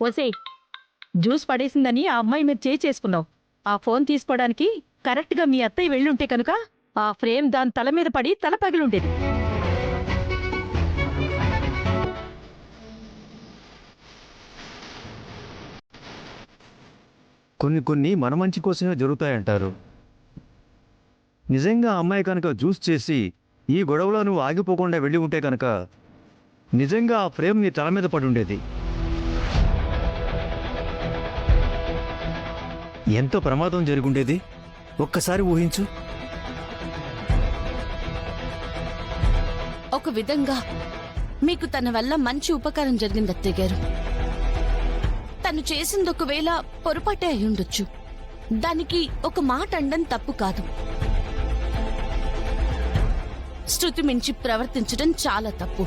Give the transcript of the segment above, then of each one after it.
ఒసే, జ్యూస్ పడేసిందని ఆ అమ్మాయి మీద చేసుకున్నావు. ఆ ఫోన్ తీసుకోవడానికి కరెక్ట్గా మీ అత్తయ్య వెళ్ళుంటే కనుక ఆ ఫ్రేమ్ దాని తల మీద పడి తల పగిలుండేది. కొన్ని మన మంచి కోసమే జరుగుతాయంటారు. నిజంగా అమ్మాయి కనుక జ్యూస్ చేసి ఈ గొడవలో నువ్వు ఆగిపోకుండా వెళ్ళి ఉంటే కనుక నిజంగా ఆ ఫ్రేమ్ నీ తల మీద పడి ఉండేది. ఎంతో ప్రమాదం జరుగుండేది. ఒక్కసారి ఊహించు. ఒక విధంగా మీకు తన వల్ల మంచి ఉపకారం జరిగింది అత్తయ్య గారు. తను చేసింది ఒకవేళ పొరపాటే అయి ఉండొచ్చు. దానికి ఒక మాట అనడం తప్పు కాదు. శృతి మించి ప్రవర్తించడం చాలా తప్పు.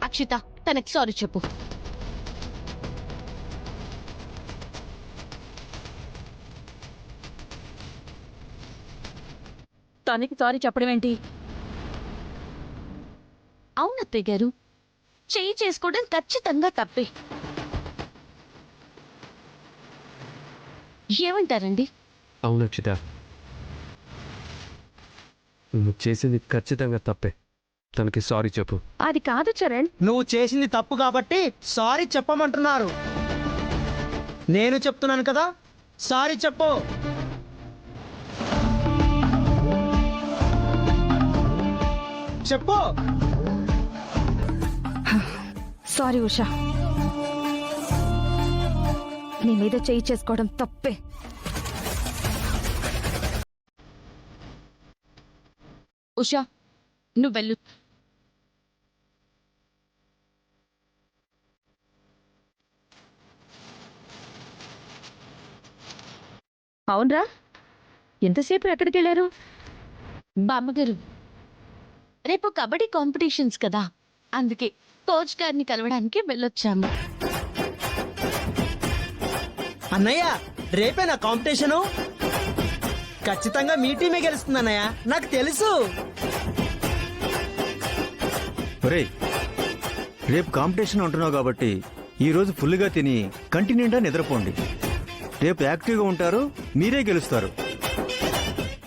అక్షిత, తనకి సారీ చెప్పు. తనకి సారీ చెప్పడం ఏంటి? అవును అత్తయ్య గారు, చేయి చేసుకోవడం ఖచ్చితంగా తప్పే. ఏమంటారండి? అవును అక్షిత, నువ్వు చేసింది ఖచ్చితంగా తప్పే. తనకి సారీ చెప్పు. అది కాదు చరణ్, నువ్వు చేసింది తప్పు కాబట్టి సారీ చెప్పమంటున్నారు. నేను చెప్తున్నాను కదా, సారీ చెప్పు. చెప్పు. సారీ ఉషా, నీ మీద చేయి చేసుకోవడం తప్పే. ఉషా, నువ్వు వెళ్ళు. అవునరా, ఎంతసేపు ఎక్కడికి వెళ్ళారు? బామ్మగారు, రేపు కబడ్డీ కాంపిటీషన్స్ కదా, అందుకే కోచ్ గారిని కలవడానికి వెళ్ళొచ్చాము. అన్నయ్య, రేపే నా కాంపిటీషను. ఖచ్చితంగా మీ టీమే గెలుస్తుంది అన్నయ్య, నాకు తెలుసు. ఒరేయ్, రేపు కాంపిటీషన్ అంటున్నావు కాబట్టి ఈరోజు ఫుల్గా తిని కంటి నిండా నిద్రపోండి. రేపు యాక్టివ్గా ఉంటారు, మీరే గెలుస్తారు.